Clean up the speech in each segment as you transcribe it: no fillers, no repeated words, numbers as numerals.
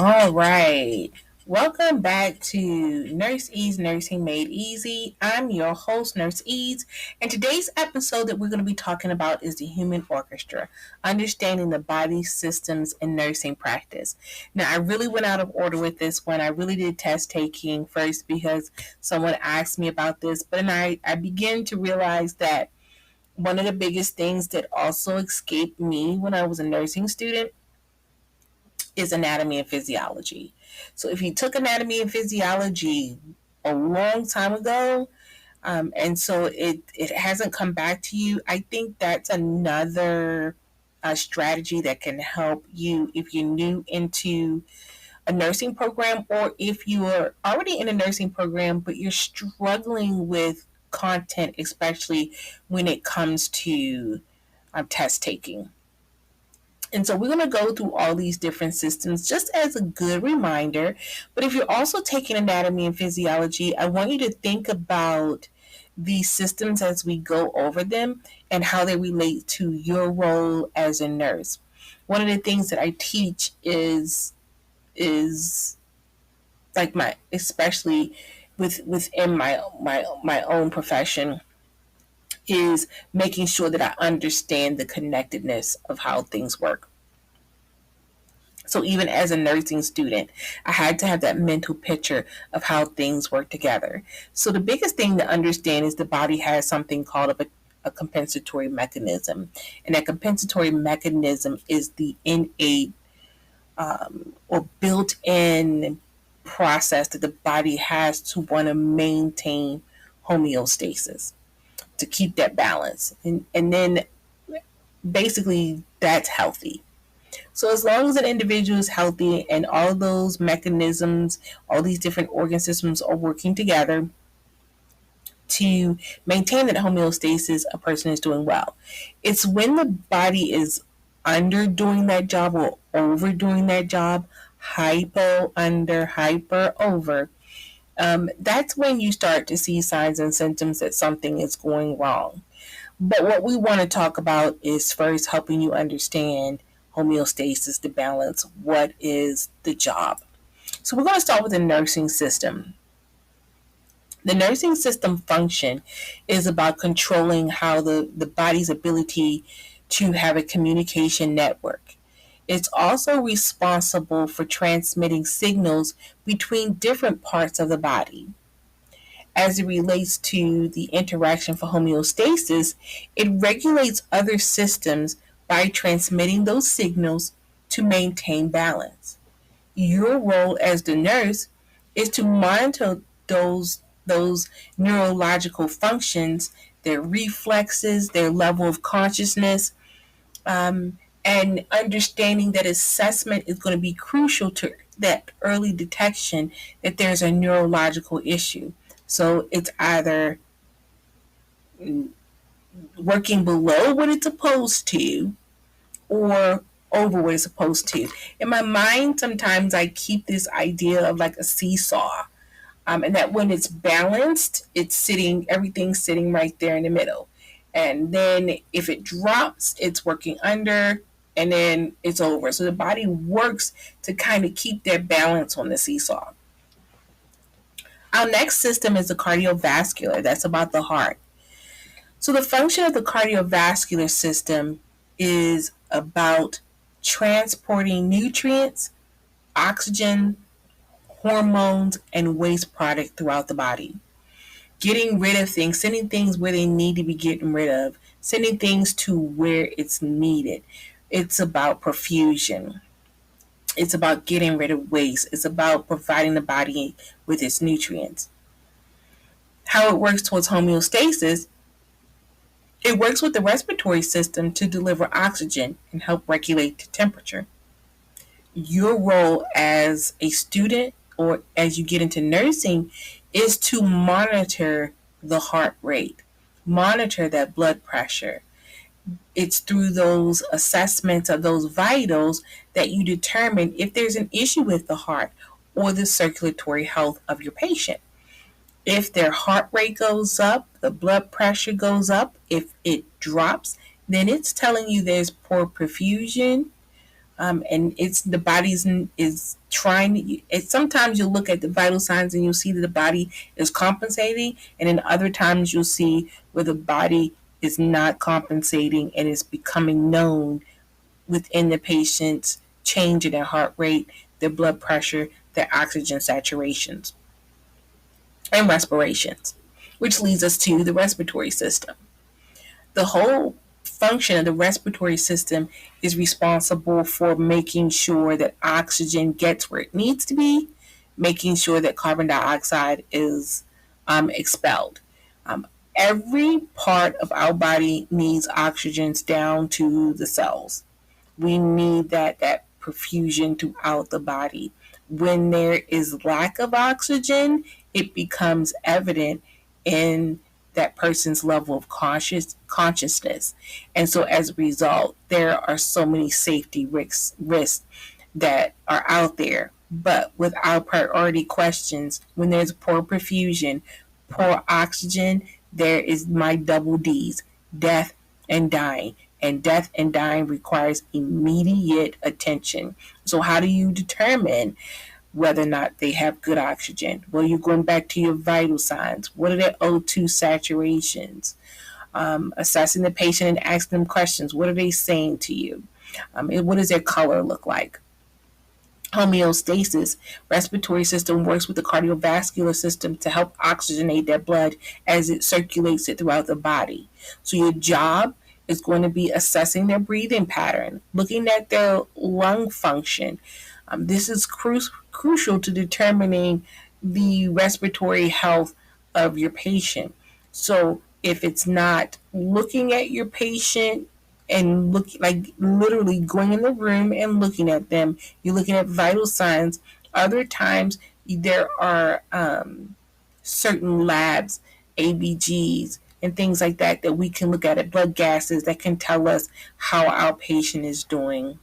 All right. Welcome back to Nurse Eades Nursing Made Easy. I'm your host, Nurse Eades, and today's episode that we're going to be talking about is the Human Orchestra, understanding the body, systems, and nursing practice. Now, I really went out of order with this one. I really did test taking first because someone asked me about this, but then I began to realize that one of the biggest things that also escaped me when I was a nursing student is anatomy and physiology. So if you took anatomy and physiology a long time ago, and so it hasn't come back to you, I think that's another strategy that can help you if you're new into a nursing program, or if you are already in a nursing program but you're struggling with content, especially when it comes to test taking. And so we're going to go through all these different systems just as a good reminder. But if you're also taking anatomy and physiology, I want you to think about these systems as we go over them and how they relate to your role as a nurse. One of the things that I teach is like my especially within my own profession is making sure that I understand the connectedness of how things work. So even as a nursing student, I had to have that mental picture of how things work together. So the biggest thing to understand is the body has something called a compensatory mechanism. And that compensatory mechanism is the innate or built in process that the body has to want to maintain homeostasis, to keep that balance. And then basically that's healthy. So as long as an individual is healthy and all those mechanisms, all these different organ systems are working together to maintain that homeostasis, a person is doing well. It's when the body is under doing that job or overdoing that job, hypo, under, hyper, over. That's when you start to see signs and symptoms that something is going wrong. But what we want to talk about is first helping you understand homeostasis, the balance. What is the job? So we're going to start with the nursing system. The nursing system function is about controlling how the body's ability to have a communication network. It's also responsible for transmitting signals between different parts of the body. As it relates to the interaction for homeostasis, it regulates other systems by transmitting those signals to maintain balance. Your role as the nurse is to monitor those neurological functions, their reflexes, their level of consciousness, and understanding that assessment is going to be crucial to that early detection that there's a neurological issue. So it's either working below what it's supposed to or over what it's supposed to. In my mind, sometimes I keep this idea of like a seesaw. And that when it's balanced, it's sitting, everything's sitting right there in the middle. And then if it drops, it's working under, and then it's over. So the body works to kind of keep that balance on the seesaw. Our next system is the cardiovascular. That's about the heart. So the function of the cardiovascular system is about transporting nutrients, oxygen, hormones, and waste product throughout the body. Getting rid of things, sending things where they need to be getting rid of, sending things to where it's needed. It's about perfusion. It's about getting rid of waste. It's about providing the body with its nutrients. How it works towards homeostasis, it works with the respiratory system to deliver oxygen and help regulate the temperature. Your role as a student or as you get into nursing is to monitor the heart rate, monitor that blood pressure. It's through those assessments of those vitals that you determine if there's an issue with the heart or the circulatory health of your patient. If their heart rate goes up, the blood pressure goes up. If it drops, then it's telling you there's poor perfusion, And it's the body's is trying. Sometimes you look at the vital signs and you'll see that the body is compensating, and then other times you'll see where the body is not compensating and is becoming known within the patient's change in their heart rate, their blood pressure, their oxygen saturations, and respirations, which leads us to the respiratory system. The whole function of the respiratory system is responsible for making sure that oxygen gets where it needs to be, making sure that carbon dioxide is expelled. Um, every part of our body needs oxygens down to the cells. We need that perfusion throughout the body. When there is lack of oxygen, it becomes evident in that person's level of consciousness. And so as a result, there are so many safety risks that are out there. But with our priority questions, when there's poor perfusion, poor oxygen, there is my double D's: death and dying. And death and dying requires immediate attention. So how do you determine whether or not they have good oxygen? Well, you're going back to your vital signs. What are their O2 saturations? Assessing the patient and asking them questions. What are they saying to you? What does their color look like? Homeostasis. Respiratory system works with the cardiovascular system to help oxygenate their blood as it circulates it throughout the body. So your job is going to be assessing their breathing pattern, looking at their lung function. This is crucial to determining the respiratory health of your patient. So if it's not looking at your patient and looking, like literally going in the room and looking at them, you're looking at vital signs. Other times there are certain labs, ABGs, and things like that that we can look at blood gases that can tell us how our patient is doing.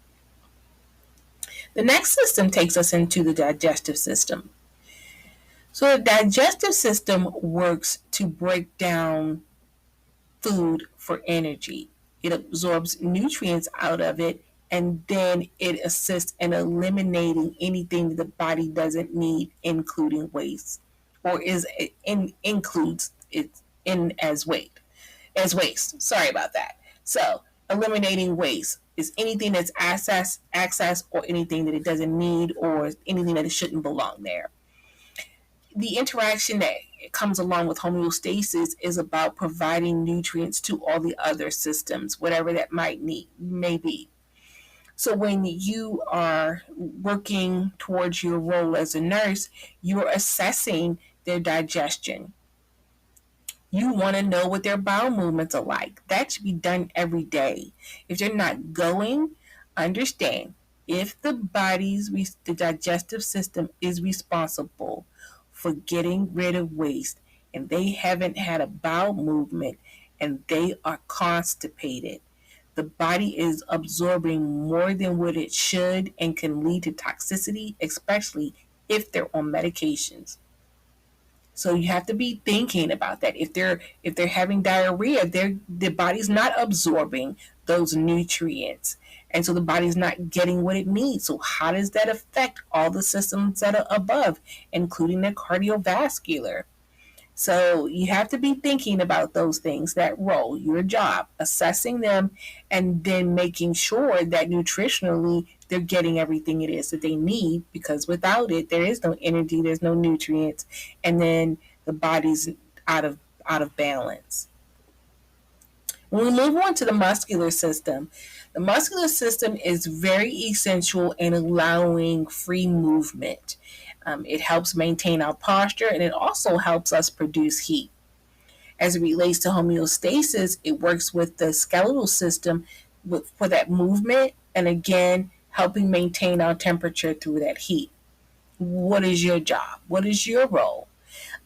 The next system takes us into the digestive system. So the digestive system works to break down food for energy. It absorbs nutrients out of it, and then it assists in eliminating anything that the body doesn't need, including waste, or includes it in as waste. Sorry about that. So eliminating waste is anything that's access or anything that it doesn't need or anything that it shouldn't belong there. The interaction that comes along with homeostasis is about providing nutrients to all the other systems, whatever that may be. So when you are working towards your role as a nurse, you're assessing their digestion. You want to know what their bowel movements are like. That should be done every day. If they're not going, understand if the digestive system is responsible for getting rid of waste and they haven't had a bowel movement and they are constipated, the body is absorbing more than what it should and can lead to toxicity, especially if they're on medications. So you have to be thinking about that. If they're having diarrhea, their body's not absorbing those nutrients. And so the body's not getting what it needs. So how does that affect all the systems that are above, including the cardiovascular? So you have to be thinking about those things, that role, your job, assessing them, and then making sure that nutritionally they're getting everything it is that they need, because without it, there is no energy, there's no nutrients, and then the body's out of balance. When we move on to the muscular system is very essential in allowing free movement. It helps maintain our posture, and it also helps us produce heat. As it relates to homeostasis, it works with the skeletal system for that movement, and again, helping maintain our temperature through that heat. What is your job? What is your role?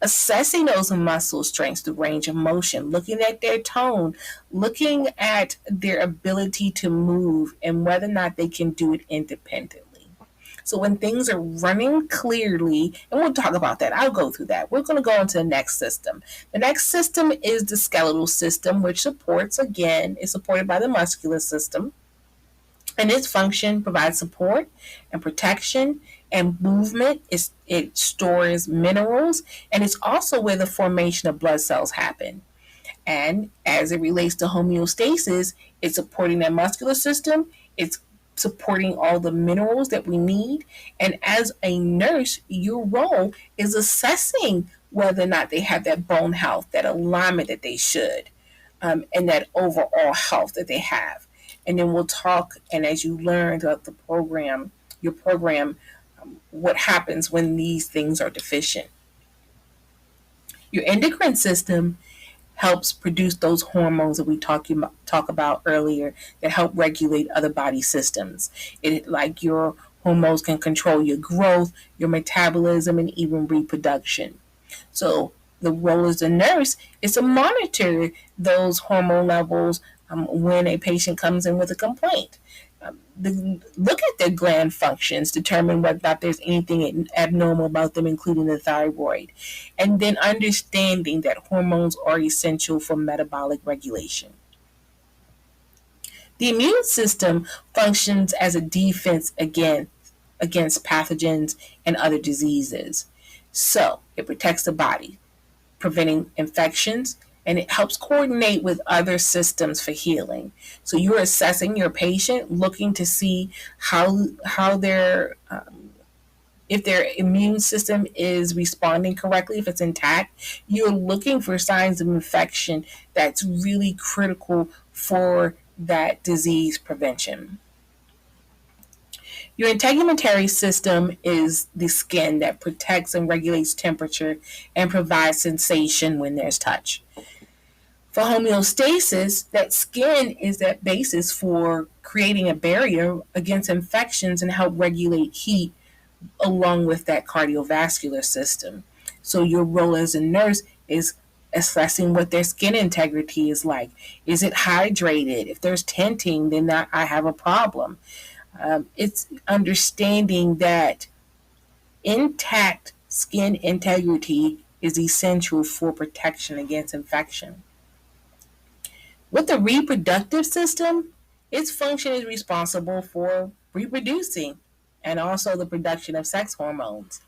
Assessing those muscle strengths, the range of motion, looking at their tone, looking at their ability to move, and whether or not they can do it independently. So when things are running clearly, and we'll talk about that, I'll go through that. We're going to go into the next system. The next system is the skeletal system, which is supported by the muscular system. And its function provides support and protection and movement. It stores minerals, and it's also where the formation of blood cells happen. And as it relates to homeostasis, it's supporting that muscular system, it's supporting all the minerals that we need. And as a nurse, your role is assessing whether or not they have that bone health, that alignment that they should, and that overall health that they have. And then we'll talk, and as you learn throughout the program, your program, what happens when these things are deficient. Your endocrine system helps produce those hormones that we talk about earlier that help regulate other body systems. It like your hormones can control your growth, your metabolism, and even reproduction. So the role as a nurse is to monitor those hormone levels when a patient comes in with a complaint. Look at their gland functions, determine whether or not there's anything abnormal about them, including the thyroid, and then understanding that hormones are essential for metabolic regulation. The immune system functions as a defense against pathogens and other diseases. So it protects the body, preventing infections, and it helps coordinate with other systems for healing. So you're assessing your patient, looking to see how their if their immune system is responding correctly, if it's intact. You're looking for signs of infection that's really critical for that disease prevention. Your integumentary system is the skin that protects and regulates temperature and provides sensation when there's touch. For homeostasis, that skin is that basis for creating a barrier against infections and help regulate heat along with that cardiovascular system. So your role as a nurse is assessing what their skin integrity is like. Is it hydrated? If there's tinting, then I have a problem. It's understanding that intact skin integrity is essential for protection against infection. With the reproductive system, its function is responsible for reproducing and also the production of sex hormones.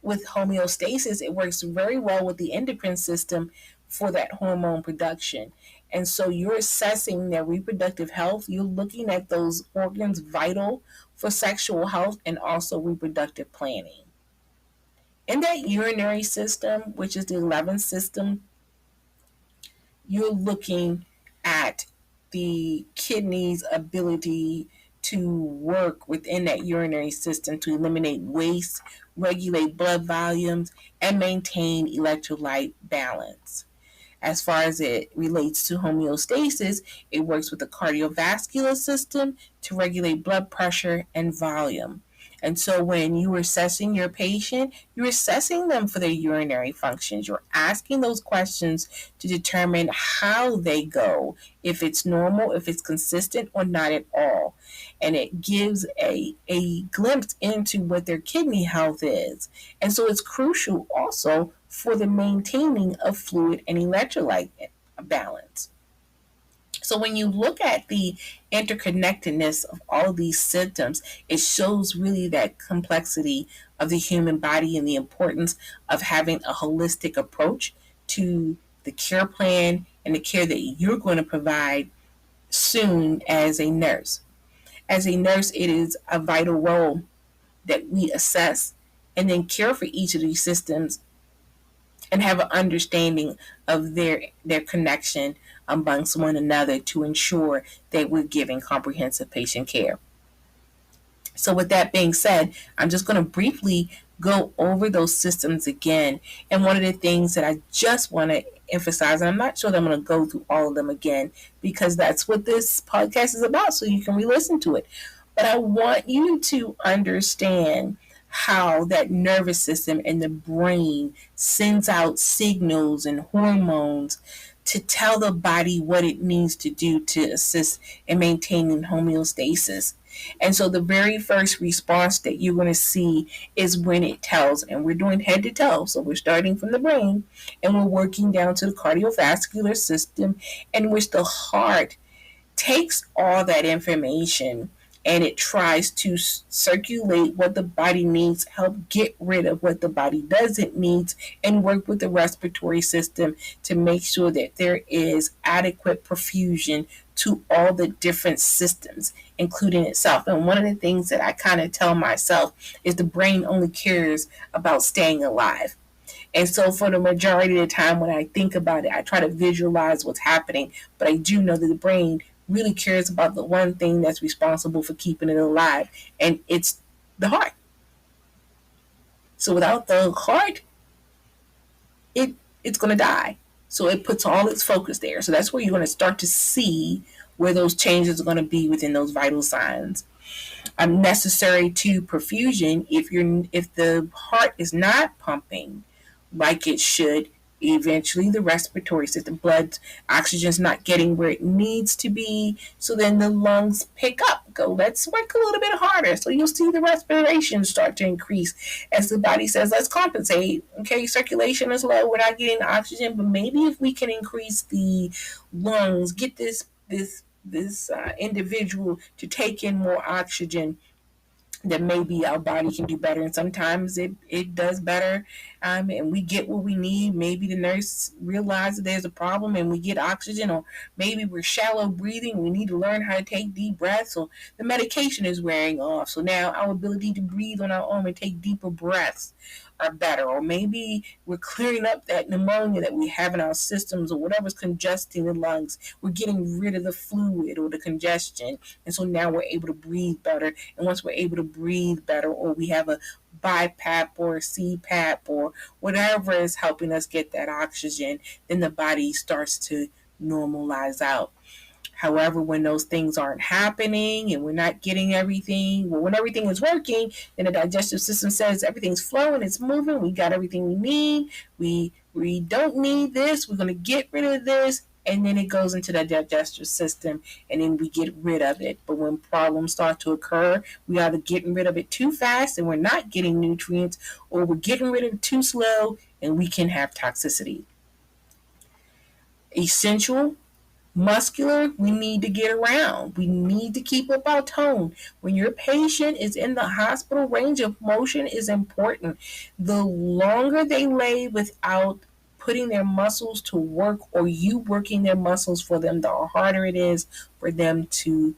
With homeostasis, it works very well with the endocrine system for that hormone production. And so you're assessing their reproductive health. You're looking at those organs vital for sexual health and also reproductive planning. In that urinary system, which is the 11th system, you're looking at the kidney's ability to work within that urinary system to eliminate waste, regulate blood volumes, and maintain electrolyte balance. As far as it relates to homeostasis, it works with the cardiovascular system to regulate blood pressure and volume. And so when you're assessing your patient, you're assessing them for their urinary functions. You're asking those questions to determine how they go, if it's normal, if it's consistent, or not at all. And it gives a glimpse into what their kidney health is. And so it's crucial also for the maintaining of fluid and electrolyte balance. So when you look at the interconnectedness of all of these symptoms, it shows really that complexity of the human body and the importance of having a holistic approach to the care plan and the care that you're going to provide soon as a nurse. As a nurse, it is a vital role that we assess and then care for each of these systems and have an understanding of their connection amongst one another to ensure that we're giving comprehensive patient care. So with that being said, I'm just going to briefly go over those systems again. And one of the things that I just want to emphasize, and I'm not sure that I'm going to go through all of them again because that's what this podcast is about, so you can re-listen to it. But I want you to understand how that nervous system and the brain sends out signals and hormones to tell the body what it needs to do to assist in maintaining homeostasis. And so the very first response that you're going to see is when it tells, and we're doing head to toe. So we're starting from the brain and we're working down to the cardiovascular system, in which the heart takes all that information and it tries to circulate what the body needs, help get rid of what the body doesn't need, and work with the respiratory system to make sure that there is adequate perfusion to all the different systems, including itself. And one of the things that I kind of tell myself is the brain only cares about staying alive. And so, for the majority of the time, when I think about it, I try to visualize what's happening. But I do know that the brain really cares about the one thing that's responsible for keeping it alive, and it's the heart. So, without the heart, it's going to die. So, it puts all its focus there. So, that's where you're going to start to see where those changes are going to be within those vital signs. Necessary to perfusion, if the heart is not pumping like it should, eventually the respiratory system, blood oxygen's not getting where it needs to be, so then the lungs pick up, go, let's work a little bit harder. So you'll see the respiration start to increase as the body says, let's compensate. Okay, circulation is low, we're not getting oxygen, but maybe if we can increase the lungs, get this individual to take in more oxygen, that maybe our body can do better. And sometimes it does better, and we get what we need. Maybe the nurse realizes there's a problem and we get oxygen, or maybe we're shallow breathing, we need to learn how to take deep breaths, or the medication is wearing off, so now our ability to breathe on our own and take deeper breaths are better. Or maybe we're clearing up that pneumonia that we have in our systems, or whatever's congesting the lungs, we're getting rid of the fluid or the congestion, and so now we're able to breathe better. And once we're able to breathe better, or we have a BiPAP or a CPAP or whatever is helping us get that oxygen, then the body starts to normalize out. However, when those things aren't happening and we're not getting everything, well, when everything is working, then the digestive system says everything's flowing, it's moving, we got everything we need, we don't need this, we're going to get rid of this, and then it goes into the digestive system, and then we get rid of it. But when problems start to occur, we either getting rid of it too fast and we're not getting nutrients, or we're getting rid of it too slow and we can have toxicity. Essential muscular, we need to get around. We need to keep up our tone. When your patient is in the hospital, range of motion is important. The longer they lay without putting their muscles to work, or you working their muscles for them, the harder it is for them to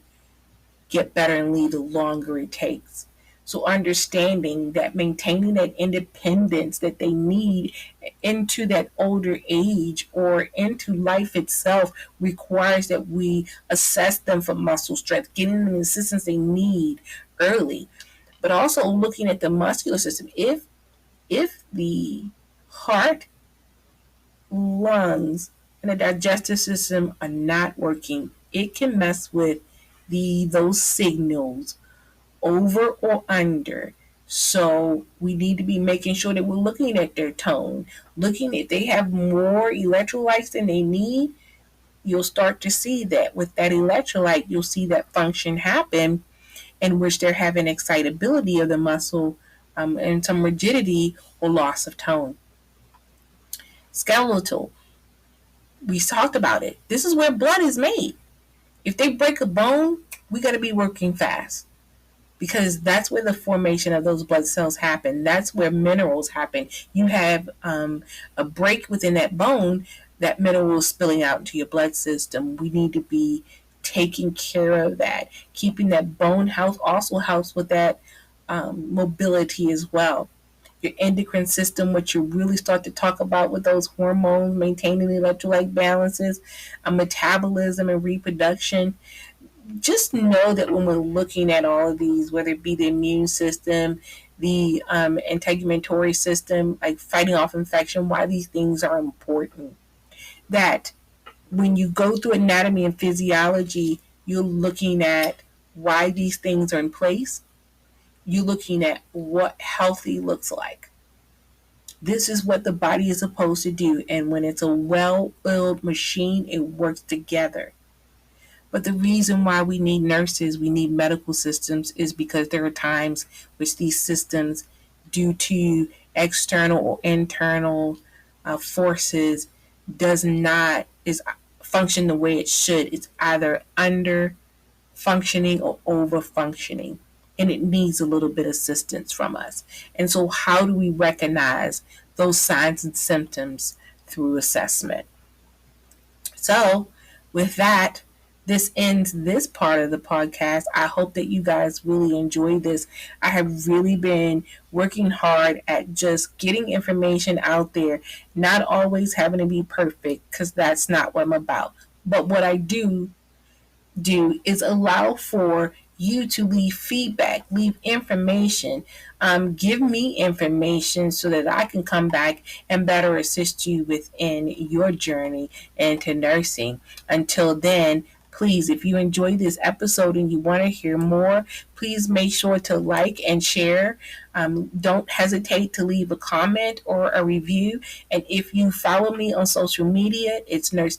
get better and leave, the longer it takes. So understanding that maintaining that independence that they need into that older age or into life itself requires that we assess them for muscle strength, getting them the assistance they need early, but also looking at the muscular system. If the heart, lungs, and the digestive system are not working, it can mess with those signals over or under. So we need to be making sure that we're looking at their tone, looking if they have more electrolytes than they need. You'll start to see that with that electrolyte, you'll see that function happen, in which they're having excitability of the muscle, and some rigidity or loss of tone. Skeletal, we talked about it. This is where blood is made. If they break a bone, we got to be working fast, because that's where the formation of those blood cells happen. That's where minerals happen. You have a break within that bone, that mineral is spilling out into your blood system. We need to be taking care of that. Keeping that bone health also helps with that mobility as well. Your endocrine system, what you really start to talk about with those hormones, maintaining electrolyte balances, metabolism and reproduction. Just know that when we're looking at all of these, whether it be the immune system, the integumentary system, like fighting off infection, why these things are important. That when you go through anatomy and physiology, you're looking at why these things are in place. You're looking at what healthy looks like. This is what the body is supposed to do. And when it's a well-oiled machine, it works together. But the reason why we need nurses, we need medical systems, is because there are times which these systems, due to external or internal forces, does not is function the way it should. It's either under functioning or over functioning, and it needs a little bit of assistance from us. And so, how do we recognize those signs and symptoms through assessment? So, with that, this ends this part of the podcast. I hope that you guys really enjoy this. I have really been working hard at just getting information out there, not always having to be perfect, because that's not what I'm about. But what I do is allow for you to leave feedback, leave information, give me information so that I can come back and better assist you within your journey into nursing. Until then, please, if you enjoyed this episode and you want to hear more, please make sure to like and share. Don't hesitate to leave a comment or a review. And if you follow me on social media, it's Nurse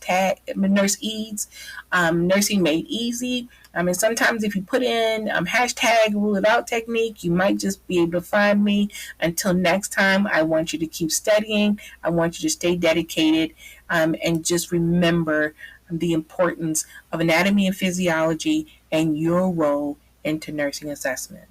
Eades, Nursing Made Easy. And sometimes if you put in hashtag rule it out technique, you might just be able to find me. Until next time, I want you to keep studying. I want you to stay dedicated, and just remember the importance of anatomy and physiology and your role into nursing assessment.